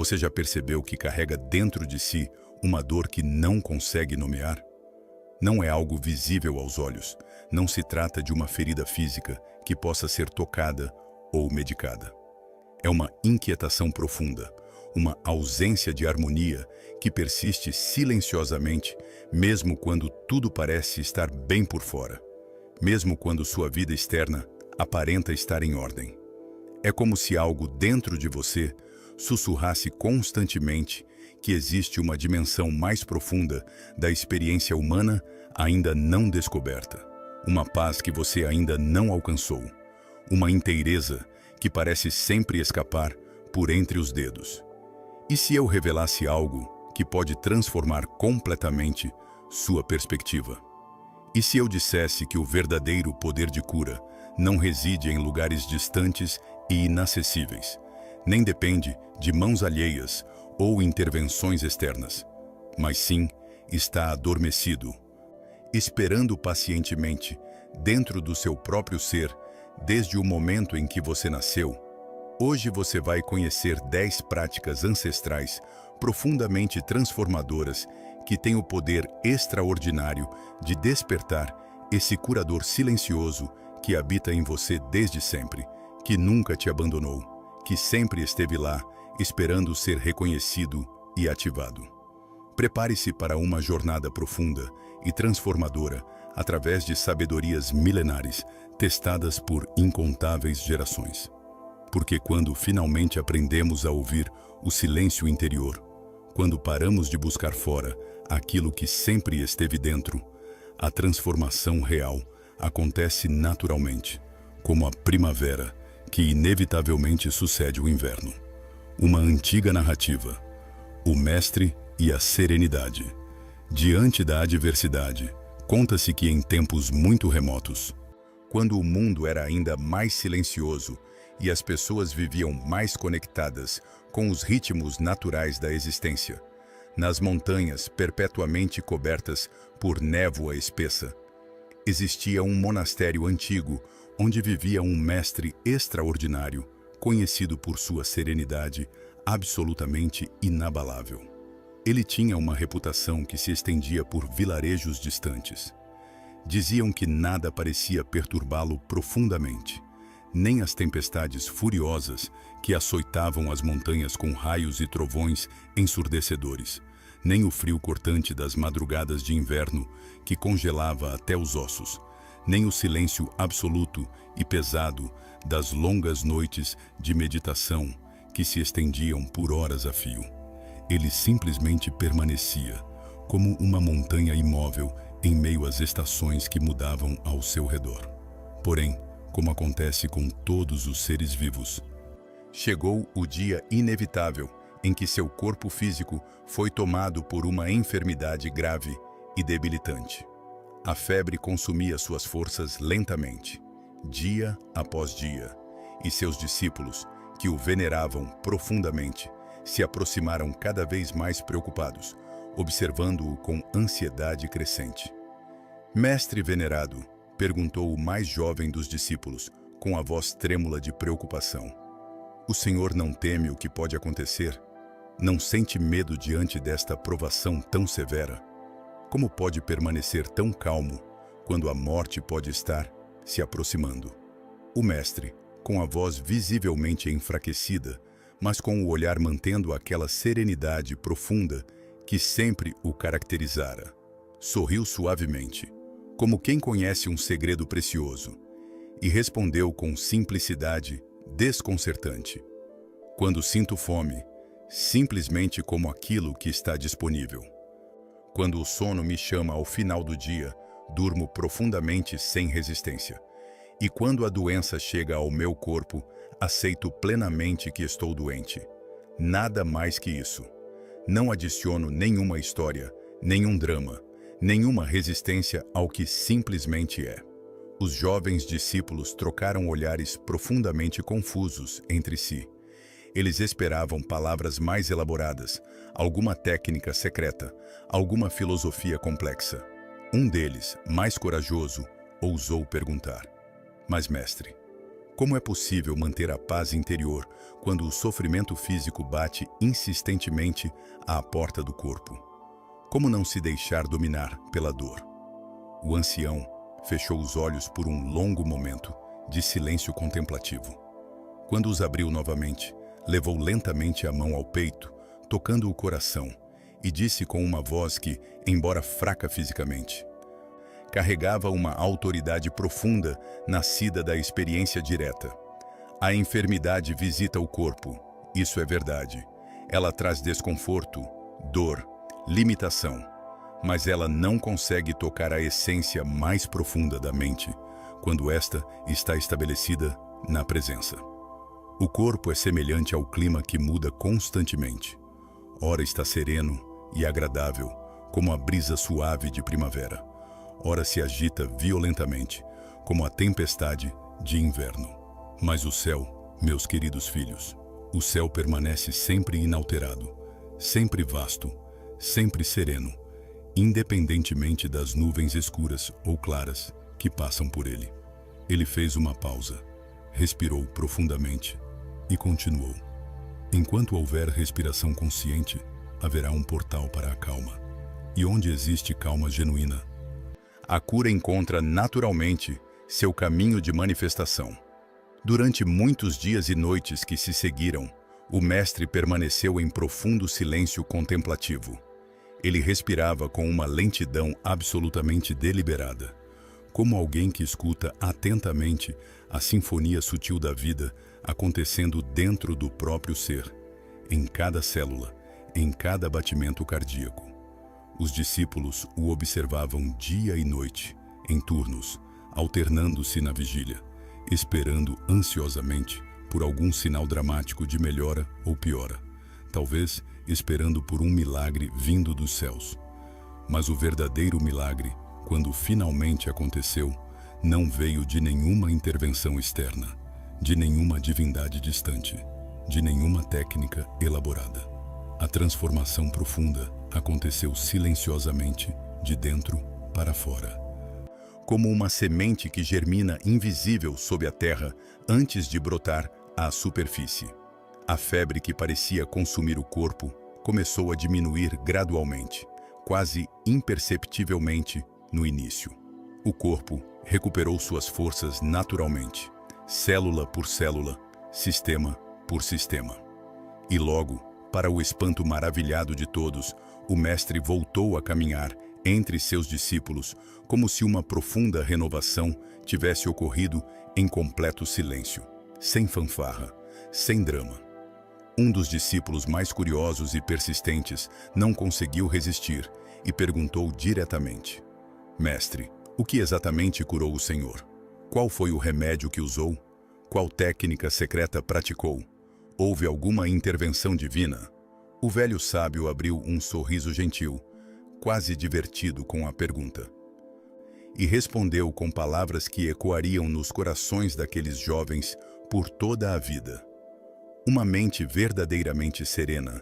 Você já percebeu que carrega dentro de si uma dor que não consegue nomear? Não é algo visível aos olhos. Não se trata de uma ferida física que possa ser tocada ou medicada. É uma inquietação profunda, uma ausência de harmonia que persiste silenciosamente, mesmo quando tudo parece estar bem por fora, mesmo quando sua vida externa aparenta estar em ordem. É como se algo dentro de você sussurrasse constantemente que existe uma dimensão mais profunda da experiência humana ainda não descoberta, uma paz que você ainda não alcançou, uma inteireza que parece sempre escapar por entre os dedos. E se eu revelasse algo que pode transformar completamente sua perspectiva? E se eu dissesse que o verdadeiro poder de cura não reside em lugares distantes e inacessíveis, nem depende de mãos alheias ou intervenções externas, mas sim está adormecido, esperando pacientemente dentro do seu próprio ser desde o momento em que você nasceu? Hoje você vai conhecer 10 práticas ancestrais profundamente transformadoras que têm o poder extraordinário de despertar esse curador silencioso que habita em você desde sempre, que nunca te abandonou, que sempre esteve lá, esperando ser reconhecido e ativado. Prepare-se para uma jornada profunda e transformadora através de sabedorias milenares testadas por incontáveis gerações. Porque quando finalmente aprendemos a ouvir o silêncio interior, quando paramos de buscar fora aquilo que sempre esteve dentro, a transformação real acontece naturalmente, como a primavera que inevitavelmente sucede o inverno. Uma antiga narrativa, o mestre e a serenidade. Diante da adversidade, conta-se que em tempos muito remotos, quando o mundo era ainda mais silencioso e as pessoas viviam mais conectadas com os ritmos naturais da existência, nas montanhas perpetuamente cobertas por névoa espessa, existia um monastério antigo onde vivia um mestre extraordinário, conhecido por sua serenidade absolutamente inabalável. Ele tinha uma reputação que se estendia por vilarejos distantes. Diziam que nada parecia perturbá-lo profundamente, nem as tempestades furiosas que açoitavam as montanhas com raios e trovões ensurdecedores, nem o frio cortante das madrugadas de inverno que congelava até os ossos, nem o silêncio absoluto e pesado das longas noites de meditação que se estendiam por horas a fio. Ele simplesmente permanecia, como uma montanha imóvel em meio às estações que mudavam ao seu redor. Porém, como acontece com todos os seres vivos, chegou o dia inevitável em que seu corpo físico foi tomado por uma enfermidade grave e debilitante. A febre consumia suas forças lentamente, dia após dia, e seus discípulos, que o veneravam profundamente, se aproximaram cada vez mais preocupados, observando-o com ansiedade crescente. "Mestre venerado", perguntou o mais jovem dos discípulos, com a voz trêmula de preocupação, "o senhor não teme o que pode acontecer? Não sente medo diante desta provação tão severa? Como pode permanecer tão calmo quando a morte pode estar se aproximando?" O mestre, com a voz visivelmente enfraquecida, mas com o olhar mantendo aquela serenidade profunda que sempre o caracterizara, sorriu suavemente, como quem conhece um segredo precioso, e respondeu com simplicidade desconcertante: "Quando sinto fome, simplesmente como aquilo que está disponível. Quando o sono me chama ao final do dia, durmo profundamente sem resistência. E quando a doença chega ao meu corpo, aceito plenamente que estou doente. Nada mais que isso. Não adiciono nenhuma história, nenhum drama, nenhuma resistência ao que simplesmente é." Os jovens discípulos trocaram olhares profundamente confusos entre si. Eles esperavam palavras mais elaboradas, alguma técnica secreta, alguma filosofia complexa. Um deles, mais corajoso, ousou perguntar: "Mas, mestre, Como é possível manter a paz interior quando o sofrimento físico bate insistentemente à porta do corpo? Como não se deixar dominar pela dor? O ancião fechou os olhos por um longo momento de silêncio contemplativo. Quando os abriu novamente, levou lentamente a mão ao peito, tocando o coração, e disse com uma voz que, embora fraca fisicamente, carregava uma autoridade profunda nascida da experiência direta. A enfermidade visita o corpo, isso é verdade. Ela traz desconforto, dor, limitação, mas ela não consegue tocar a essência mais profunda da mente, quando esta está estabelecida na presença. O corpo é semelhante ao clima que muda constantemente. Ora está sereno e agradável, como a brisa suave de primavera. Ora se agita violentamente, como a tempestade de inverno. Mas o céu, meus queridos filhos, o céu permanece sempre inalterado, sempre vasto, sempre sereno, independentemente das nuvens escuras ou claras que passam por ele. Ele fez uma pausa, respirou profundamente e continuou. Enquanto houver respiração consciente, haverá um portal para a calma. E onde existe calma genuína, a cura encontra naturalmente seu caminho de manifestação. Durante muitos dias e noites que se seguiram, o mestre permaneceu em profundo silêncio contemplativo. Ele respirava com uma lentidão absolutamente deliberada, como alguém que escuta atentamente a sinfonia sutil da vida acontecendo dentro do próprio ser, em cada célula, em cada batimento cardíaco. Os discípulos o observavam dia e noite, em turnos, alternando-se na vigília, esperando ansiosamente por algum sinal dramático de melhora ou piora, talvez esperando por um milagre vindo dos céus. Mas o verdadeiro milagre, quando finalmente aconteceu, não veio de nenhuma intervenção externa, de nenhuma divindade distante, de nenhuma técnica elaborada. A transformação profunda aconteceu silenciosamente, de dentro para fora. Como uma semente que germina invisível sob a terra antes de brotar à superfície. A febre que parecia consumir o corpo começou a diminuir gradualmente, quase imperceptivelmente no início. O corpo recuperou suas forças naturalmente, célula por célula, sistema por sistema. E logo, para o espanto maravilhado de todos, o mestre voltou a caminhar entre seus discípulos, como se uma profunda renovação tivesse ocorrido em completo silêncio, sem fanfarra, sem drama. Um dos discípulos mais curiosos e persistentes não conseguiu resistir e perguntou diretamente: Mestre, o que exatamente curou o Senhor? Qual foi o remédio que usou? Qual técnica secreta praticou? Houve alguma intervenção divina? O velho sábio abriu um sorriso gentil, quase divertido com a pergunta. E respondeu com palavras que ecoariam nos corações daqueles jovens por toda a vida. Uma mente verdadeiramente serena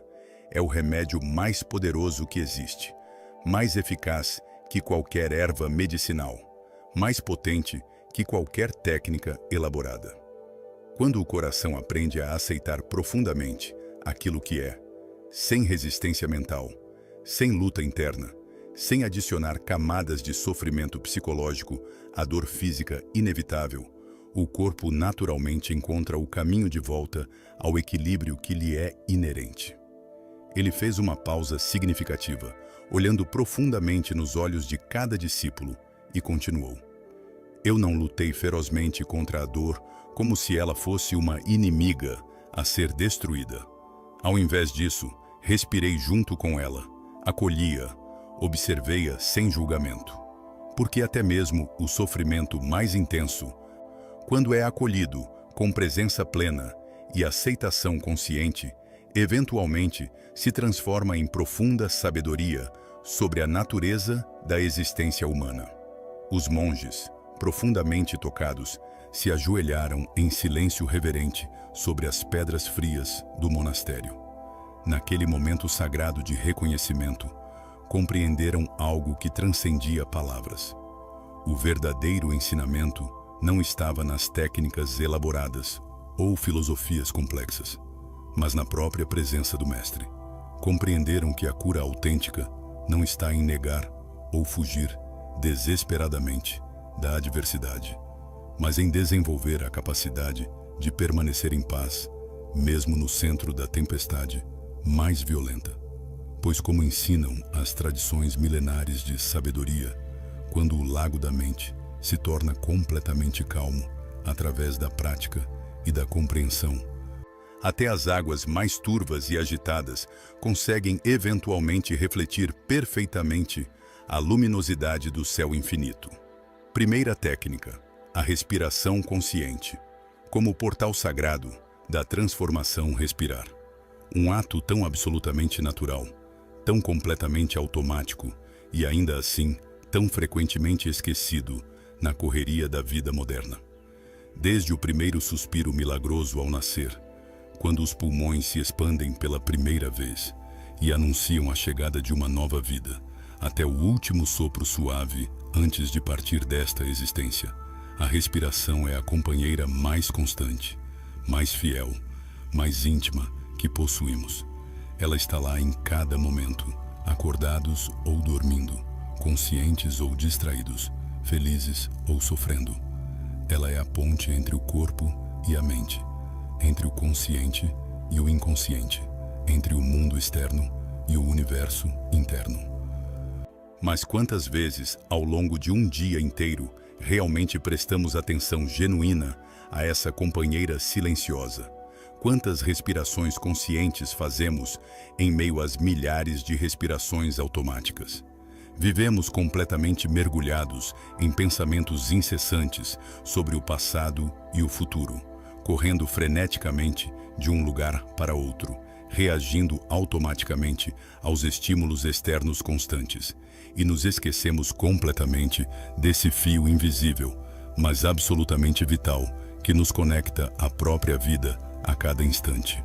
é o remédio mais poderoso que existe, mais eficaz que qualquer erva medicinal, mais potente que qualquer técnica elaborada. Quando o coração aprende a aceitar profundamente aquilo que é, sem resistência mental, sem luta interna, sem adicionar camadas de sofrimento psicológico à dor física inevitável, o corpo naturalmente encontra o caminho de volta ao equilíbrio que lhe é inerente. Ele fez uma pausa significativa, olhando profundamente nos olhos de cada discípulo, e continuou: Eu não lutei ferozmente contra a dor como se ela fosse uma inimiga a ser destruída. Ao invés disso, respirei junto com ela, acolhi-a, observei-a sem julgamento. Porque até mesmo o sofrimento mais intenso, quando é acolhido com presença plena e aceitação consciente, eventualmente se transforma em profunda sabedoria sobre a natureza da existência humana. Os monges, profundamente tocados, se ajoelharam em silêncio reverente sobre as pedras frias do monastério. Naquele momento sagrado de reconhecimento, compreenderam algo que transcendia palavras. O verdadeiro ensinamento não estava nas técnicas elaboradas ou filosofias complexas, mas na própria presença do Mestre. Compreenderam que a cura autêntica não está em negar ou fugir desesperadamente da adversidade, mas em desenvolver a capacidade de permanecer em paz, mesmo no centro da tempestade mais violenta. Pois, como ensinam as tradições milenares de sabedoria, quando o lago da mente se torna completamente calmo através da prática e da compreensão, até as águas mais turvas e agitadas conseguem eventualmente refletir perfeitamente a luminosidade do céu infinito. Primeira técnica: a respiração consciente, como portal sagrado da transformação respirar. Um ato tão absolutamente natural, tão completamente automático e ainda assim tão frequentemente esquecido na correria da vida moderna. Desde o primeiro suspiro milagroso ao nascer, quando os pulmões se expandem pela primeira vez e anunciam a chegada de uma nova vida, até o último sopro suave antes de partir desta existência, a respiração é a companheira mais constante, mais fiel, mais íntima que possuímos. Ela está lá em cada momento, acordados ou dormindo, conscientes ou distraídos, felizes ou sofrendo. Ela é a ponte entre o corpo e a mente, entre o consciente e o inconsciente, entre o mundo externo e o universo interno. Mas quantas vezes, ao longo de um dia inteiro, realmente prestamos atenção genuína a essa companheira silenciosa? Quantas respirações conscientes fazemos em meio às milhares de respirações automáticas? Vivemos completamente mergulhados em pensamentos incessantes sobre o passado e o futuro, correndo freneticamente de um lugar para outro, reagindo automaticamente aos estímulos externos constantes, e nos esquecemos completamente desse fio invisível, mas absolutamente vital, que nos conecta à própria vida a cada instante.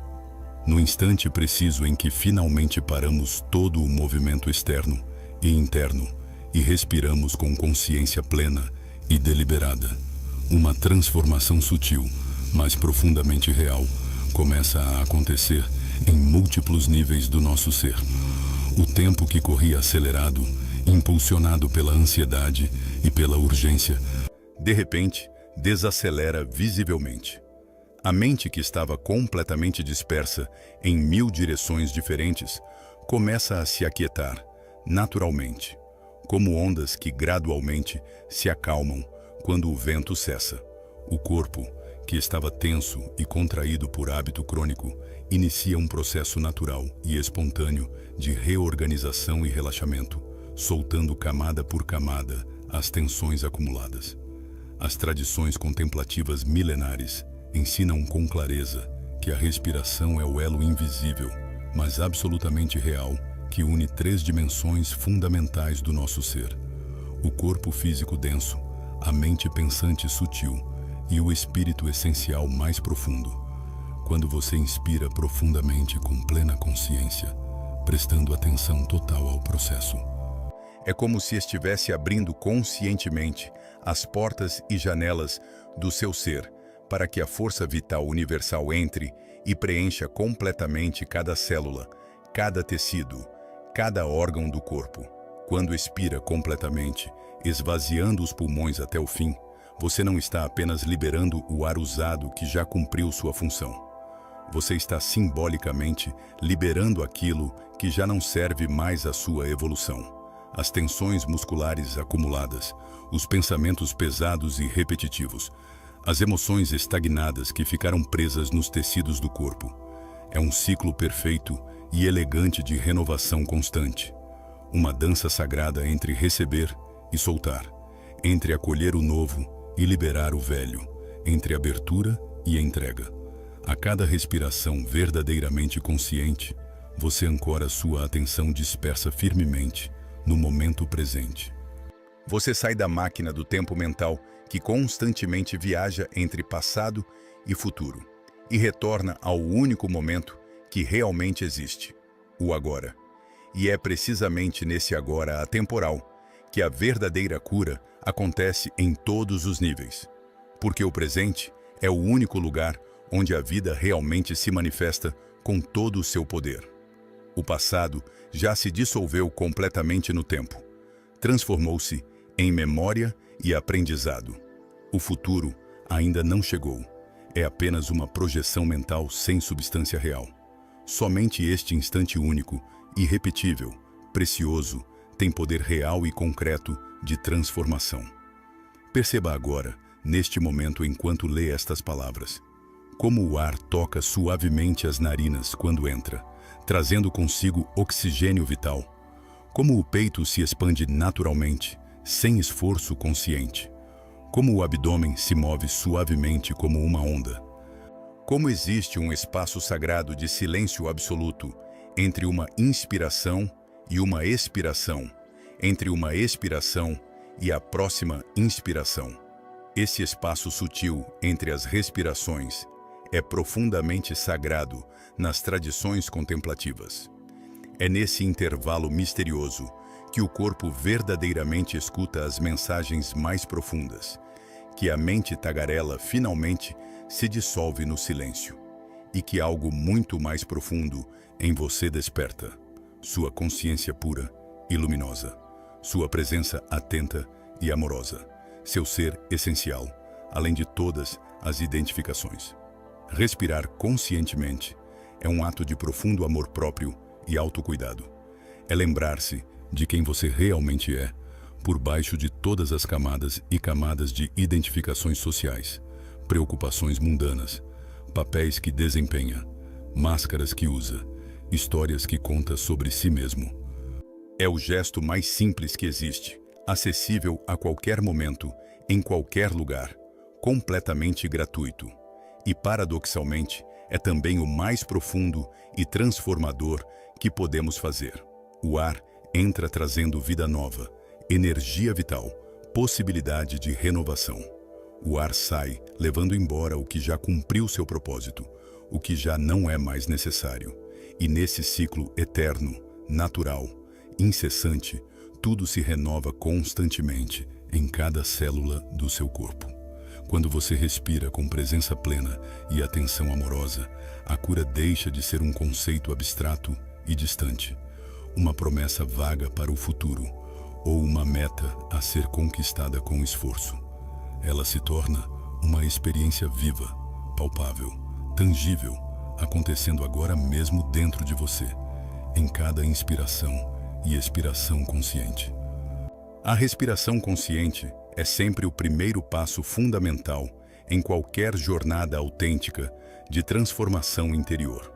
No instante preciso em que finalmente paramos todo o movimento externo e interno e respiramos com consciência plena e deliberada, uma transformação sutil, mas profundamente real, começa a acontecer em múltiplos níveis do nosso ser. O tempo que corria acelerado, impulsionado pela ansiedade e pela urgência, de repente, desacelera visivelmente. A mente, que estava completamente dispersa em 1000 direções diferentes, começa a se aquietar, naturalmente, como ondas que gradualmente se acalmam quando o vento cessa. O corpo, que estava tenso e contraído por hábito crônico, inicia um processo natural e espontâneo de reorganização e relaxamento, soltando camada por camada as tensões acumuladas. As tradições contemplativas milenares ensinam com clareza que a respiração é o elo invisível, mas absolutamente real, que une 3 dimensões fundamentais do nosso ser: o corpo físico denso, a mente pensante sutil e o espírito essencial mais profundo. Quando você inspira profundamente com plena consciência, prestando atenção total ao processo, é como se estivesse abrindo conscientemente as portas e janelas do seu ser para que a força vital universal entre e preencha completamente cada célula, cada tecido, cada órgão do corpo. Quando expira completamente, esvaziando os pulmões até o fim, você não está apenas liberando o ar usado que já cumpriu sua função. Você está simbolicamente liberando aquilo que já não serve mais à sua evolução. As tensões musculares acumuladas, os pensamentos pesados e repetitivos, as emoções estagnadas que ficaram presas nos tecidos do corpo. É um ciclo perfeito e elegante de renovação constante. Uma dança sagrada entre receber e soltar, entre acolher o novo e liberar o velho, entre abertura e entrega. A cada respiração verdadeiramente consciente, você ancora sua atenção dispersa firmemente no momento presente. Você sai da máquina do tempo mental que constantemente viaja entre passado e futuro e retorna ao único momento que realmente existe, o agora. E é precisamente nesse agora atemporal que a verdadeira cura acontece em todos os níveis. Porque o presente é o único lugar onde a vida realmente se manifesta com todo o seu poder. O passado já se dissolveu completamente no tempo. Transformou-se em memória e aprendizado. O futuro ainda não chegou. É apenas uma projeção mental sem substância real. Somente este instante único, irrepetível, precioso, tem poder real e concreto de transformação. Perceba agora, neste momento enquanto lê estas palavras, como o ar toca suavemente as narinas quando entra, trazendo consigo oxigênio vital. Como o peito se expande naturalmente, sem esforço consciente. Como o abdômen se move suavemente como uma onda. Como existe um espaço sagrado de silêncio absoluto entre uma inspiração e uma expiração, entre uma expiração e a próxima inspiração. Esse espaço sutil entre as respirações é profundamente sagrado nas tradições contemplativas. É nesse intervalo misterioso que o corpo verdadeiramente escuta as mensagens mais profundas, que a mente tagarela finalmente se dissolve no silêncio, e que algo muito mais profundo em você desperta, sua consciência pura e luminosa, sua presença atenta e amorosa, seu ser essencial, além de todas as identificações. Respirar conscientemente é um ato de profundo amor próprio e autocuidado. É lembrar-se de quem você realmente é, por baixo de todas as camadas e camadas de identificações sociais, preocupações mundanas, papéis que desempenha, máscaras que usa, histórias que conta sobre si mesmo. É o gesto mais simples que existe, acessível a qualquer momento, em qualquer lugar, completamente gratuito. E, paradoxalmente, é também o mais profundo e transformador que podemos fazer. O ar entra trazendo vida nova, energia vital, possibilidade de renovação. O ar sai, levando embora o que já cumpriu seu propósito, o que já não é mais necessário. E nesse ciclo eterno, natural, incessante, tudo se renova constantemente em cada célula do seu corpo. Quando você respira com presença plena e atenção amorosa, a cura deixa de ser um conceito abstrato e distante, uma promessa vaga para o futuro, ou uma meta a ser conquistada com esforço. Ela se torna uma experiência viva, palpável, tangível, acontecendo agora mesmo dentro de você, em cada inspiração e expiração consciente. A respiração consciente é sempre o primeiro passo fundamental em qualquer jornada autêntica de transformação interior.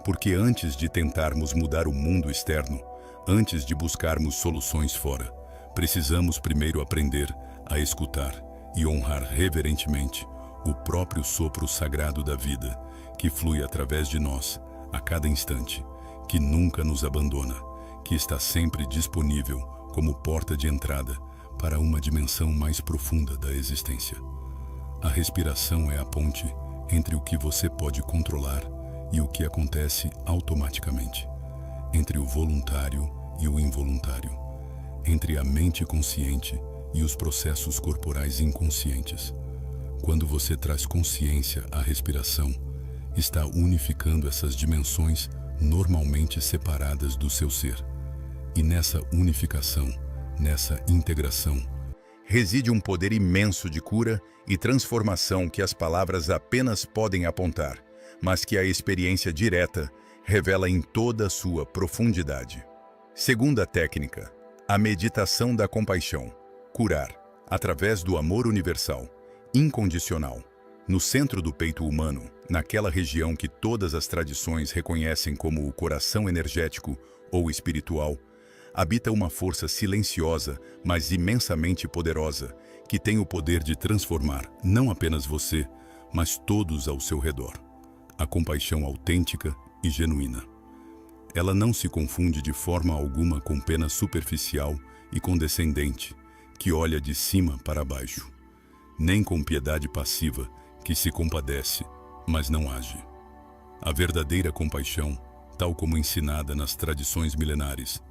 Porque antes de tentarmos mudar o mundo externo, antes de buscarmos soluções fora, precisamos primeiro aprender a escutar e honrar reverentemente o próprio sopro sagrado da vida, que flui através de nós a cada instante, que nunca nos abandona, que está sempre disponível como porta de entrada para uma dimensão mais profunda da existência. A respiração é a ponte entre o que você pode controlar e o que acontece automaticamente, entre o voluntário e o involuntário, entre a mente consciente e os processos corporais inconscientes. Quando você traz consciência à respiração, está unificando essas dimensões normalmente separadas do seu ser. E nessa unificação, nessa integração, reside um poder imenso de cura e transformação que as palavras apenas podem apontar, mas que a experiência direta revela em toda a sua profundidade. Segunda técnica, a meditação da compaixão. Curar, através do amor universal, incondicional. No centro do peito humano, naquela região que todas as tradições reconhecem como o coração energético ou espiritual, habita uma força silenciosa, mas imensamente poderosa, que tem o poder de transformar não apenas você, mas todos ao seu redor. A compaixão autêntica e genuína. Ela não se confunde de forma alguma com pena superficial e condescendente, que olha de cima para baixo, nem com piedade passiva, que se compadece, mas não age. A verdadeira compaixão, tal como ensinada nas tradições milenares,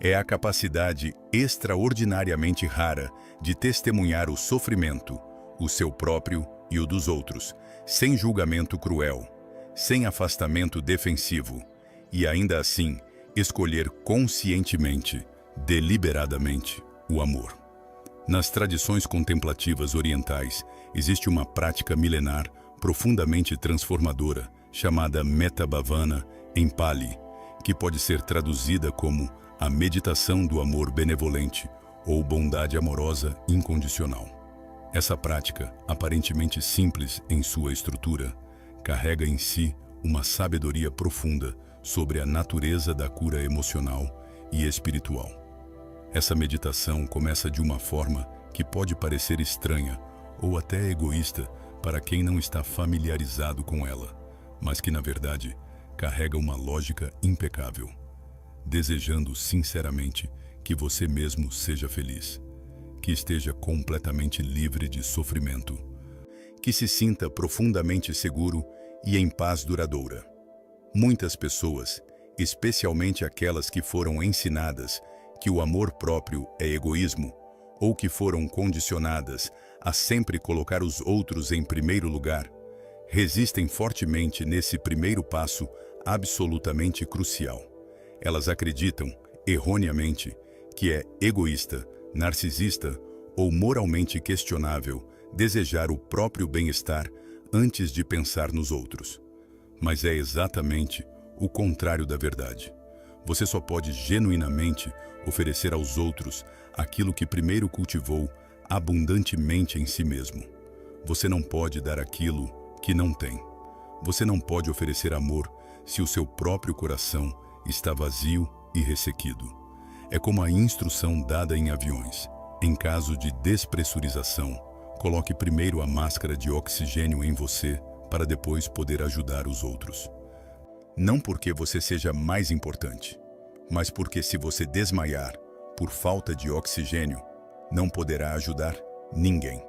é a capacidade extraordinariamente rara de testemunhar o sofrimento, o seu próprio e o dos outros, sem julgamento cruel, sem afastamento defensivo, e ainda assim escolher conscientemente, deliberadamente, o amor. Nas tradições contemplativas orientais, existe uma prática milenar profundamente transformadora, chamada Metta Bhavana em Pali, que pode ser traduzida como a meditação do amor benevolente ou bondade amorosa incondicional. Essa prática, aparentemente simples em sua estrutura, carrega em si uma sabedoria profunda sobre a natureza da cura emocional e espiritual. Essa meditação começa de uma forma que pode parecer estranha ou até egoísta para quem não está familiarizado com ela, mas que, na verdade, carrega uma lógica impecável, desejando sinceramente que você mesmo seja feliz, que esteja completamente livre de sofrimento, que se sinta profundamente seguro e em paz duradoura. Muitas pessoas, especialmente aquelas que foram ensinadas que o amor próprio é egoísmo, ou que foram condicionadas a sempre colocar os outros em primeiro lugar, resistem fortemente nesse primeiro passo absolutamente crucial. Elas acreditam, erroneamente, que é egoísta, narcisista ou moralmente questionável desejar o próprio bem-estar antes de pensar nos outros. Mas é exatamente o contrário da verdade. Você só pode genuinamente oferecer aos outros aquilo que primeiro cultivou abundantemente em si mesmo. Você não pode dar aquilo que não tem. Você não pode oferecer amor se o seu próprio coração está vazio e ressequido. É como a instrução dada em aviões. Em caso de despressurização, coloque primeiro a máscara de oxigênio em você para depois poder ajudar os outros. Não porque você seja mais importante, mas porque se você desmaiar por falta de oxigênio, não poderá ajudar ninguém.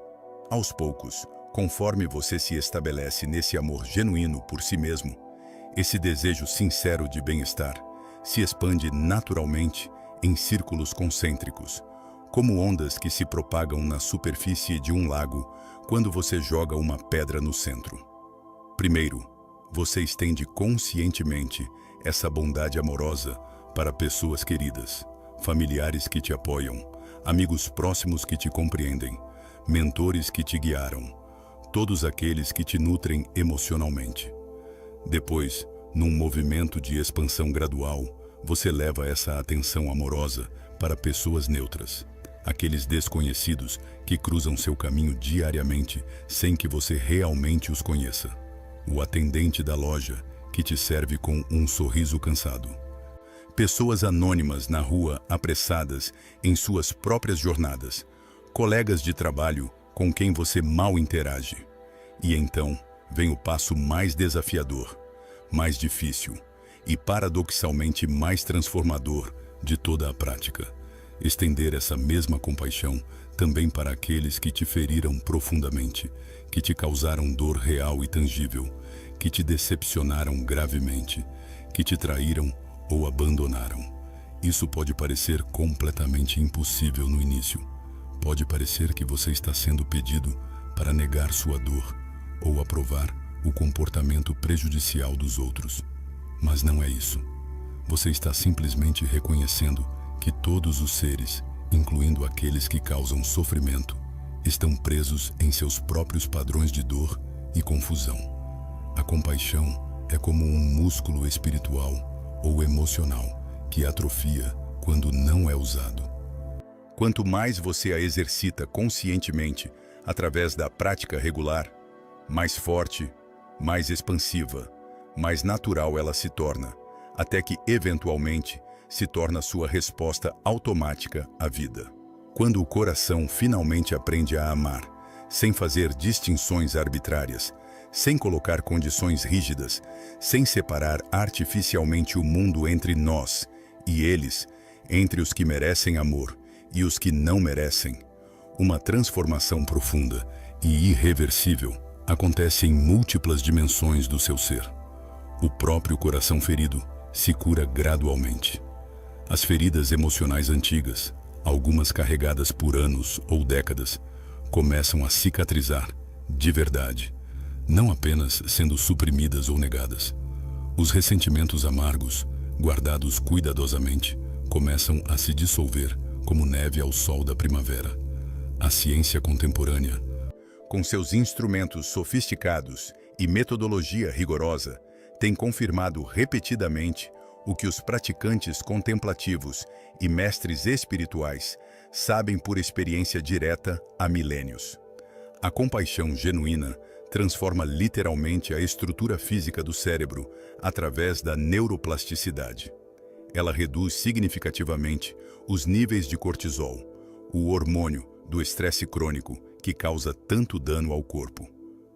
Aos poucos, conforme você se estabelece nesse amor genuíno por si mesmo, esse desejo sincero de bem-estar se expande naturalmente em círculos concêntricos, como ondas que se propagam na superfície de um lago quando você joga uma pedra no centro. Primeiro, você estende conscientemente essa bondade amorosa para pessoas queridas, familiares que te apoiam, amigos próximos que te compreendem, mentores que te guiaram, todos aqueles que te nutrem emocionalmente. Depois, num movimento de expansão gradual, você leva essa atenção amorosa para pessoas neutras, aqueles desconhecidos que cruzam seu caminho diariamente sem que você realmente os conheça. O atendente da loja que te serve com um sorriso cansado. Pessoas anônimas na rua apressadas em suas próprias jornadas. Colegas de trabalho com quem você mal interage. E então vem o passo mais desafiador, mais difícil e paradoxalmente mais transformador de toda a prática. Estender essa mesma compaixão também para aqueles que te feriram profundamente, que te causaram dor real e tangível, que te decepcionaram gravemente, que te traíram ou abandonaram. Isso pode parecer completamente impossível no início. Pode parecer que você está sendo pedido para negar sua dor ou aprovar o comportamento prejudicial dos outros. Mas não é isso. Você está simplesmente reconhecendo que todos os seres, incluindo aqueles que causam sofrimento, estão presos em seus próprios padrões de dor e confusão. A compaixão é como um músculo espiritual ou emocional que atrofia quando não é usado. Quanto mais você a exercita conscientemente através da prática regular, mais forte, mais expansiva, mais natural ela se torna, até que, eventualmente, se torna sua resposta automática à vida. Quando o coração finalmente aprende a amar, sem fazer distinções arbitrárias, sem colocar condições rígidas, sem separar artificialmente o mundo entre nós e eles, entre os que merecem amor e os que não merecem, uma transformação profunda e irreversível acontece em múltiplas dimensões do seu ser. O próprio coração ferido se cura gradualmente. As feridas emocionais antigas, algumas carregadas por anos ou décadas, começam a cicatrizar, de verdade, não apenas sendo suprimidas ou negadas. Os ressentimentos amargos, guardados cuidadosamente, começam a se dissolver como neve ao sol da primavera. A ciência contemporânea, com seus instrumentos sofisticados e metodologia rigorosa, tem confirmado repetidamente o que os praticantes contemplativos e mestres espirituais sabem por experiência direta há milênios. A compaixão genuína transforma literalmente a estrutura física do cérebro através da neuroplasticidade. Ela reduz significativamente os níveis de cortisol, o hormônio do estresse crônico que causa tanto dano ao corpo.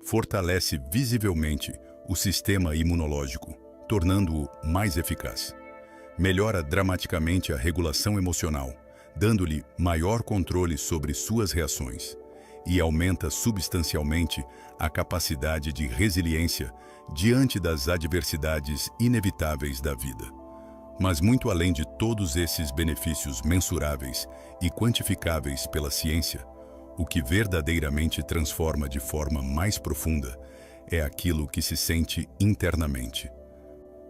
Fortalece visivelmente o sistema imunológico, tornando-o mais eficaz. Melhora dramaticamente a regulação emocional, dando-lhe maior controle sobre suas reações, e aumenta substancialmente a capacidade de resiliência diante das adversidades inevitáveis da vida. Mas muito além de todos esses benefícios mensuráveis e quantificáveis pela ciência, o que verdadeiramente transforma de forma mais profunda é aquilo que se sente internamente.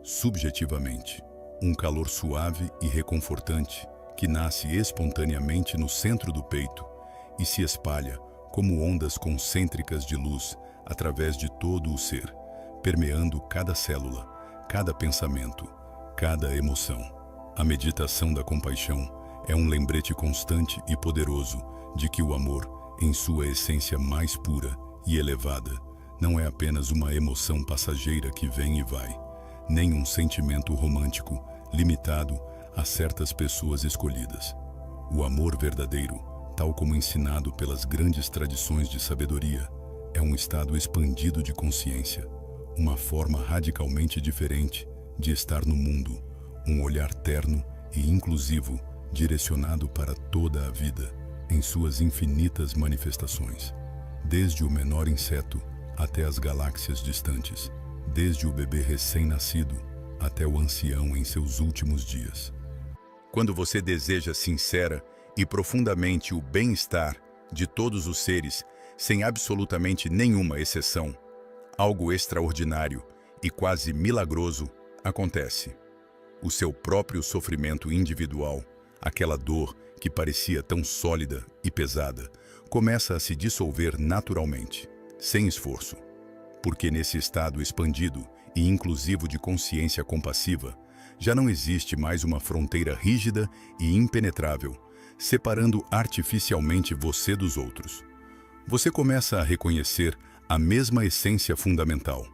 Subjetivamente, um calor suave e reconfortante que nasce espontaneamente no centro do peito e se espalha como ondas concêntricas de luz através de todo o ser, permeando cada célula, cada pensamento, cada emoção. A meditação da compaixão é um lembrete constante e poderoso de que o amor, em sua essência mais pura e elevada, não é apenas uma emoção passageira que vem e vai, nem um sentimento romântico limitado a certas pessoas escolhidas. O amor verdadeiro, tal como ensinado pelas grandes tradições de sabedoria, é um estado expandido de consciência, uma forma radicalmente diferente de estar no mundo, um olhar terno e inclusivo direcionado para toda a vida, em suas infinitas manifestações, desde o menor inseto até as galáxias distantes, desde o bebê recém-nascido até o ancião em seus últimos dias. Quando você deseja sincera e profundamente o bem-estar de todos os seres, sem absolutamente nenhuma exceção, algo extraordinário e quase milagroso acontece. O seu próprio sofrimento individual, aquela dor que parecia tão sólida e pesada, começa a se dissolver naturalmente, sem esforço. Porque nesse estado expandido e inclusivo de consciência compassiva, já não existe mais uma fronteira rígida e impenetrável, separando artificialmente você dos outros. Você começa a reconhecer a mesma essência fundamental,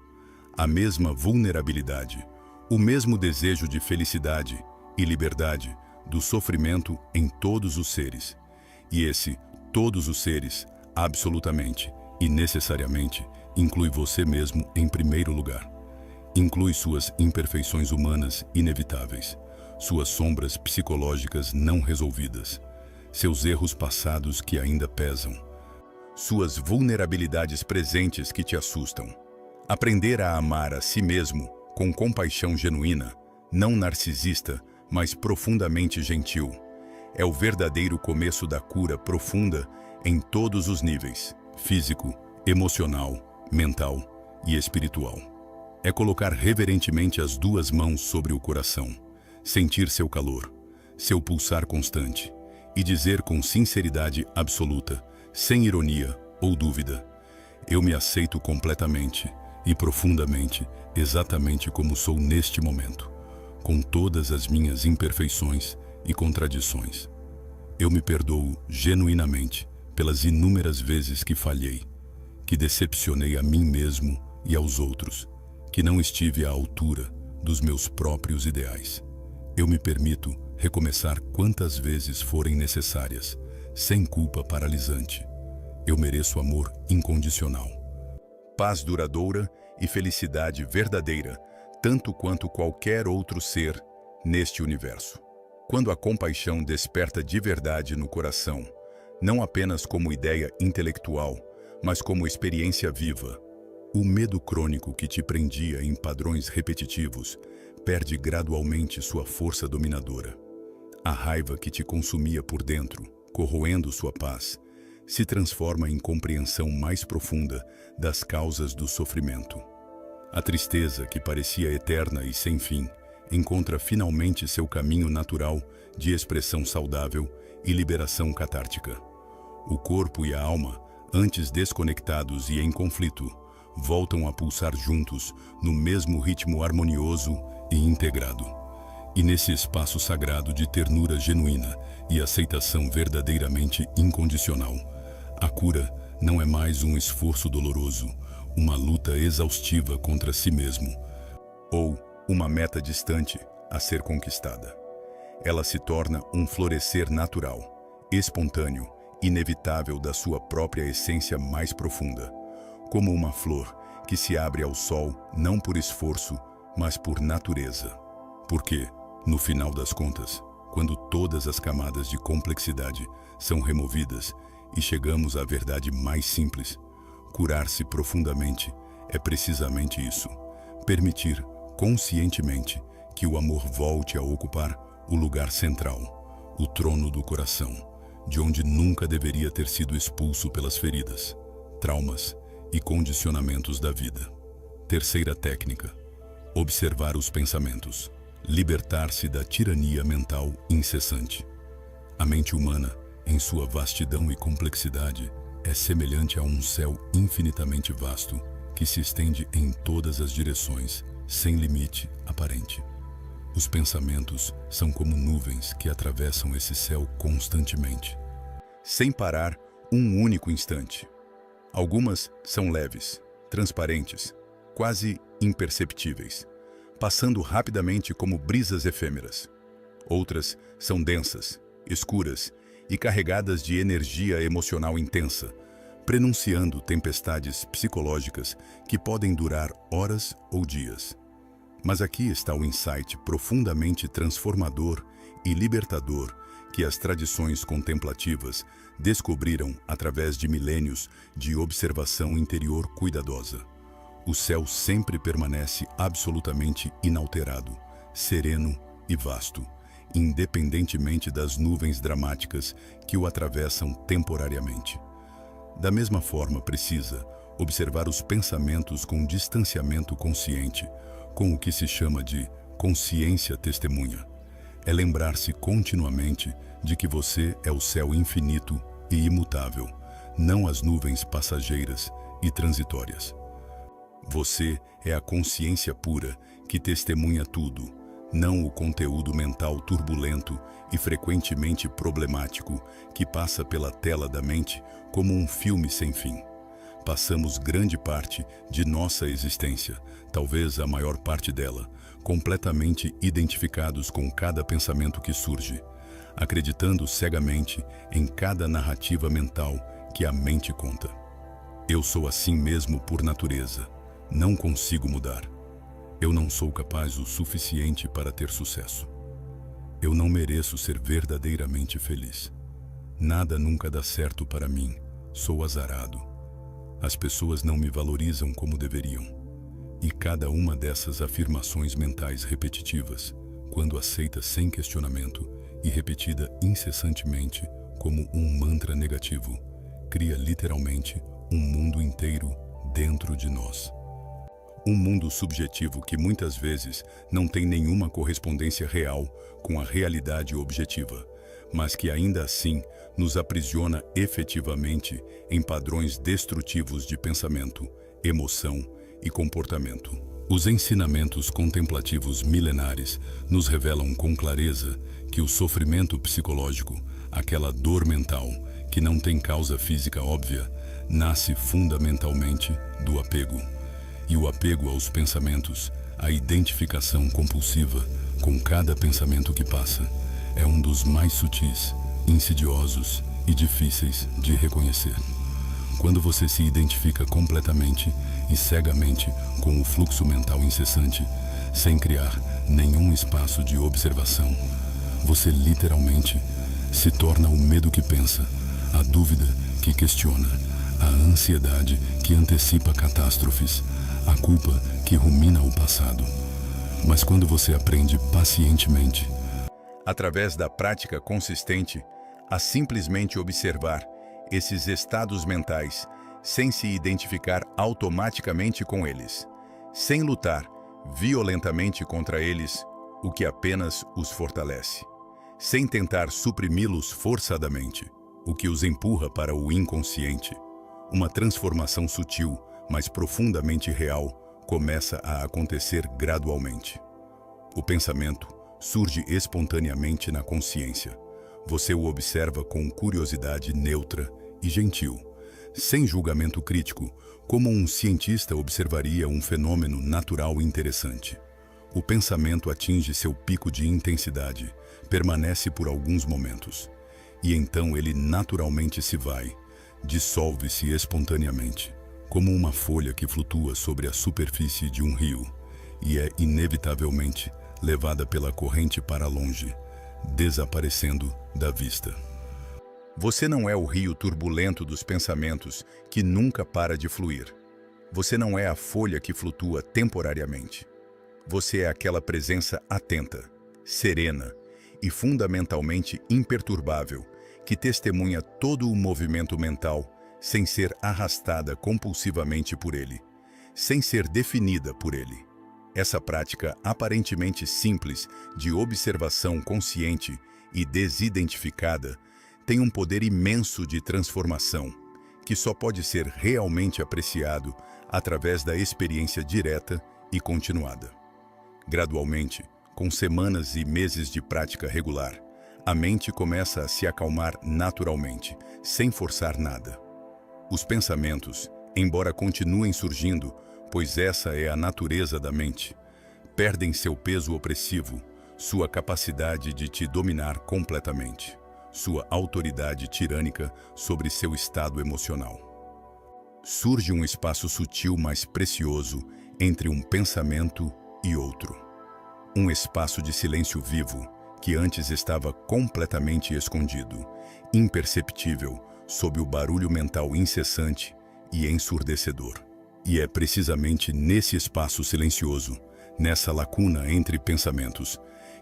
a mesma vulnerabilidade, o mesmo desejo de felicidade e liberdade do sofrimento em todos os seres. E esse todos os seres, absolutamente e necessariamente, inclui você mesmo em primeiro lugar. Inclui suas imperfeições humanas inevitáveis, suas sombras psicológicas não resolvidas, seus erros passados que ainda pesam, suas vulnerabilidades presentes que te assustam. Aprender a amar a si mesmo com compaixão genuína, não narcisista, mas profundamente gentil, é o verdadeiro começo da cura profunda em todos os níveis, físico, emocional, mental e espiritual. É colocar reverentemente as duas mãos sobre o coração, sentir seu calor, seu pulsar constante, e dizer com sinceridade absoluta, sem ironia ou dúvida: eu me aceito completamente e profundamente, exatamente como sou neste momento, com todas as minhas imperfeições e contradições. Eu me perdoo genuinamente pelas inúmeras vezes que falhei, que decepcionei a mim mesmo e aos outros, que não estive à altura dos meus próprios ideais. Eu me permito recomeçar quantas vezes forem necessárias, sem culpa paralisante. Eu mereço amor incondicional, paz duradoura e felicidade verdadeira, tanto quanto qualquer outro ser neste universo. Quando a compaixão desperta de verdade no coração, não apenas como ideia intelectual, mas como experiência viva, o medo crônico que te prendia em padrões repetitivos perde gradualmente sua força dominadora. A raiva que te consumia por dentro, corroendo sua paz, se transforma em compreensão mais profunda das causas do sofrimento. A tristeza, que parecia eterna e sem fim, encontra finalmente seu caminho natural de expressão saudável e liberação catártica. O corpo e a alma, antes desconectados e em conflito, voltam a pulsar juntos no mesmo ritmo harmonioso e integrado. E nesse espaço sagrado de ternura genuína e aceitação verdadeiramente incondicional, a cura não é mais um esforço doloroso, uma luta exaustiva contra si mesmo, ou uma meta distante a ser conquistada. Ela se torna um florescer natural, espontâneo, inevitável da sua própria essência mais profunda, como uma flor que se abre ao sol não por esforço, mas por natureza. Porque, no final das contas, quando todas as camadas de complexidade são removidas e chegamos à verdade mais simples, curar-se profundamente é precisamente isso: permitir conscientemente que o amor volte a ocupar o lugar central, o trono do coração, de onde nunca deveria ter sido expulso pelas feridas, traumas e condicionamentos da vida. Terceira técnica: observar os pensamentos, libertar-se da tirania mental incessante. A mente humana, em sua vastidão e complexidade, é semelhante a um céu infinitamente vasto que se estende em todas as direções, sem limite aparente. Os pensamentos são como nuvens que atravessam esse céu constantemente, sem parar um único instante. Algumas são leves, transparentes, quase imperceptíveis, passando rapidamente como brisas efêmeras. Outras são densas, escuras e carregadas de energia emocional intensa, prenunciando tempestades psicológicas que podem durar horas ou dias. Mas aqui está o insight profundamente transformador e libertador que as tradições contemplativas descobriram através de milênios de observação interior cuidadosa. O céu sempre permanece absolutamente inalterado, sereno e vasto, independentemente das nuvens dramáticas que o atravessam temporariamente. Da mesma forma, precisa observar os pensamentos com distanciamento consciente, com o que se chama de consciência testemunha. É lembrar-se continuamente de que você é o céu infinito e imutável, não as nuvens passageiras e transitórias. Você é a consciência pura que testemunha tudo, não o conteúdo mental turbulento e frequentemente problemático que passa pela tela da mente como um filme sem fim. Passamos grande parte de nossa existência, talvez a maior parte dela, completamente identificados com cada pensamento que surge, acreditando cegamente em cada narrativa mental que a mente conta. Eu sou assim mesmo por natureza, não consigo mudar. Eu não sou capaz o suficiente para ter sucesso. Eu não mereço ser verdadeiramente feliz. Nada nunca dá certo para mim, sou azarado. As pessoas não me valorizam como deveriam. E cada uma dessas afirmações mentais repetitivas, quando aceita sem questionamento e repetida incessantemente como um mantra negativo, cria literalmente um mundo inteiro dentro de nós. Um mundo subjetivo que muitas vezes não tem nenhuma correspondência real com a realidade objetiva, mas que ainda assim nos aprisiona efetivamente em padrões destrutivos de pensamento, emoção e comportamento. Os ensinamentos contemplativos milenares nos revelam com clareza que o sofrimento psicológico, aquela dor mental que não tem causa física óbvia, nasce fundamentalmente do apego. E o apego aos pensamentos, a identificação compulsiva com cada pensamento que passa, é um dos mais sutis, insidiosos e difíceis de reconhecer. Quando você se identifica completamente e cegamente com o fluxo mental incessante, sem criar nenhum espaço de observação, você literalmente se torna o medo que pensa, a dúvida que questiona, a ansiedade que antecipa catástrofes, a culpa que rumina o passado. Mas quando você aprende pacientemente, através da prática consistente, a simplesmente observar esses estados mentais sem se identificar automaticamente com eles, sem lutar violentamente contra eles, o que apenas os fortalece, sem tentar suprimi-los forçadamente, o que os empurra para o inconsciente. Uma transformação sutil, mas profundamente real, começa a acontecer gradualmente. O pensamento surge espontaneamente na consciência. Você o observa com curiosidade neutra e gentil, sem julgamento crítico, como um cientista observaria um fenômeno natural interessante. O pensamento atinge seu pico de intensidade, permanece por alguns momentos, e então ele naturalmente se vai, dissolve-se espontaneamente, como uma folha que flutua sobre a superfície de um rio, e é inevitavelmente levada pela corrente para longe, desaparecendo da vista. Você não é o rio turbulento dos pensamentos que nunca para de fluir. Você não é a folha que flutua temporariamente. Você é aquela presença atenta, serena e fundamentalmente imperturbável que testemunha todo o movimento mental sem ser arrastada compulsivamente por ele, sem ser definida por ele. Essa prática aparentemente simples de observação consciente e desidentificada tem um poder imenso de transformação, que só pode ser realmente apreciado através da experiência direta e continuada. Gradualmente, com semanas e meses de prática regular, a mente começa a se acalmar naturalmente, sem forçar nada. Os pensamentos, embora continuem surgindo, pois essa é a natureza da mente, perdem seu peso opressivo, sua capacidade de te dominar completamente, sua autoridade tirânica sobre seu estado emocional. Surge um espaço sutil mais precioso entre um pensamento e outro. Um espaço de silêncio vivo que antes estava completamente escondido, imperceptível, sob o barulho mental incessante e ensurdecedor. E é precisamente nesse espaço silencioso, nessa lacuna entre pensamentos,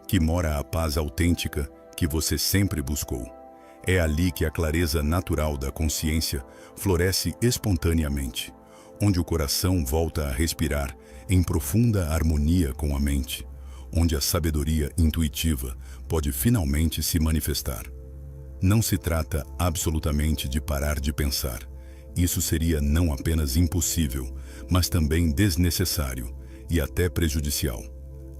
que mora a paz autêntica que você sempre buscou. É ali que a clareza natural da consciência floresce espontaneamente, onde o coração volta a respirar em profunda harmonia com a mente, onde a sabedoria intuitiva pode finalmente se manifestar. Não se trata absolutamente de parar de pensar. Isso seria não apenas impossível, mas também desnecessário e até prejudicial.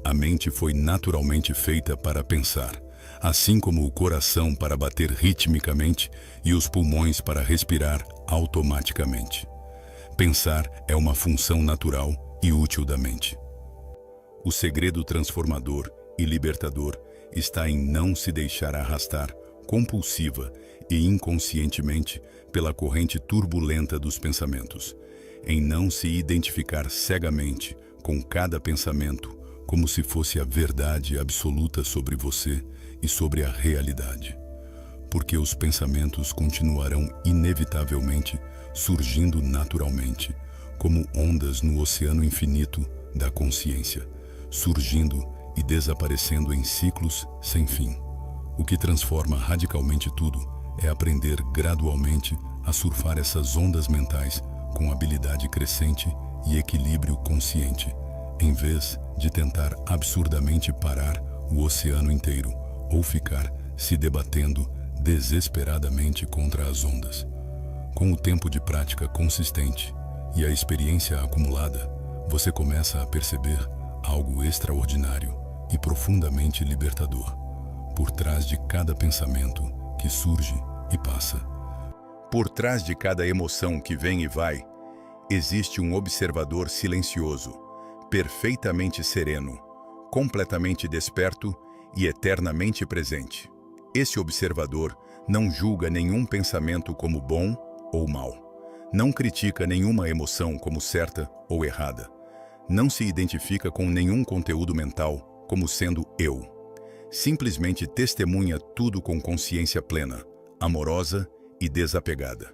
A mente foi naturalmente feita para pensar, assim como o coração para bater ritmicamente e os pulmões para respirar automaticamente. Pensar é uma função natural e útil da mente. O segredo transformador e libertador está em não se deixar arrastar compulsiva e inconscientemente pela corrente turbulenta dos pensamentos, em não se identificar cegamente com cada pensamento como se fosse a verdade absoluta sobre você e sobre a realidade, porque os pensamentos continuarão inevitavelmente surgindo naturalmente, como ondas no oceano infinito da consciência, surgindo e desaparecendo em ciclos sem fim. O que transforma radicalmente tudo é aprender gradualmente a surfar essas ondas mentais com habilidade crescente e equilíbrio consciente, em vez de tentar absurdamente parar o oceano inteiro ou ficar se debatendo desesperadamente contra as ondas. Com o tempo de prática consistente e a experiência acumulada, você começa a perceber algo extraordinário e profundamente libertador por trás de cada pensamento que surge e passa. Por trás de cada emoção que vem e vai, existe um observador silencioso, perfeitamente sereno, completamente desperto e eternamente presente. Esse observador não julga nenhum pensamento como bom ou mau. Não critica nenhuma emoção como certa ou errada. Não se identifica com nenhum conteúdo mental como sendo eu. Simplesmente testemunha tudo com consciência plena, amorosa e desapegada.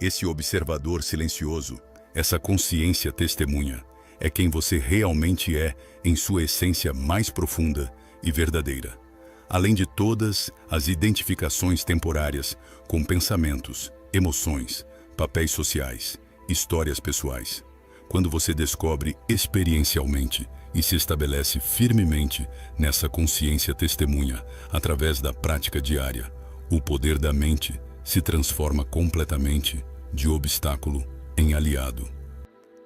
Esse observador silencioso, essa consciência testemunha, é quem você realmente é em sua essência mais profunda e verdadeira, além de todas as identificações temporárias com pensamentos, emoções, papéis sociais, histórias pessoais. Quando você descobre experiencialmente e se estabelece firmemente nessa consciência testemunha através da prática diária, o poder da mente se transforma completamente de obstáculo em aliado.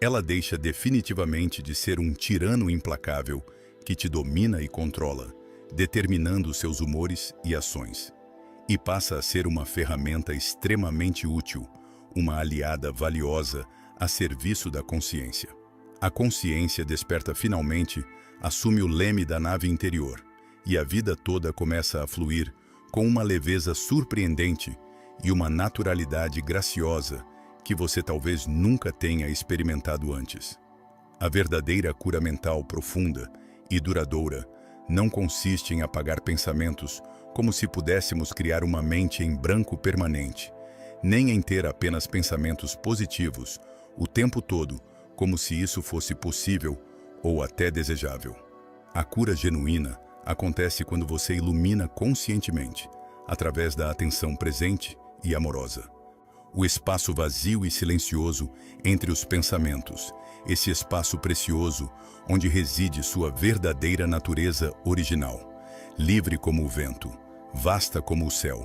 Ela deixa definitivamente de ser um tirano implacável que te domina e controla, determinando seus humores e ações, e passa a ser uma ferramenta extremamente útil, uma aliada valiosa a serviço da consciência. A consciência desperta finalmente, assume o leme da nave interior, e a vida toda começa a fluir com uma leveza surpreendente e uma naturalidade graciosa que você talvez nunca tenha experimentado antes. A verdadeira cura mental profunda e duradoura não consiste em apagar pensamentos como se pudéssemos criar uma mente em branco permanente, nem em ter apenas pensamentos positivos o tempo todo, como se isso fosse possível ou até desejável. A cura genuína acontece quando você ilumina conscientemente, através da atenção presente e amorosa, o espaço vazio e silencioso entre os pensamentos, esse espaço precioso onde reside sua verdadeira natureza original, livre como o vento, vasta como o céu,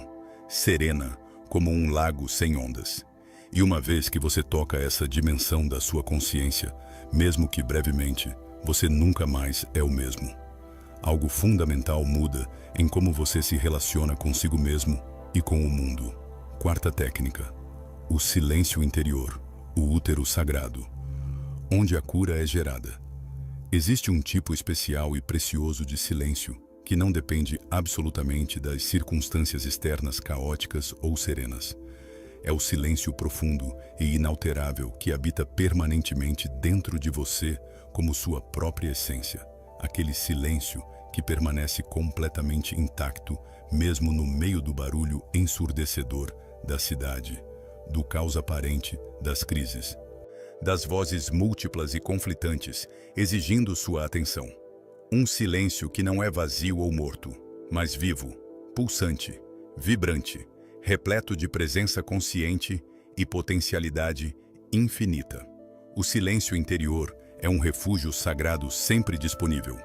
serena como um lago sem ondas. E uma vez que você toca essa dimensão da sua consciência, mesmo que brevemente, você nunca mais é o mesmo. Algo fundamental muda em como você se relaciona consigo mesmo e com o mundo. Quarta técnica: o silêncio interior, o útero sagrado, onde a cura é gerada. Existe um tipo especial e precioso de silêncio que não depende absolutamente das circunstâncias externas caóticas ou serenas. É o silêncio profundo e inalterável que habita permanentemente dentro de você como sua própria essência. Aquele silêncio que permanece completamente intacto, mesmo no meio do barulho ensurdecedor da cidade, do caos aparente das crises, das vozes múltiplas e conflitantes, exigindo sua atenção. Um silêncio que não é vazio ou morto, mas vivo, pulsante, vibrante, repleto de presença consciente e potencialidade infinita. O silêncio interior é um refúgio sagrado sempre disponível,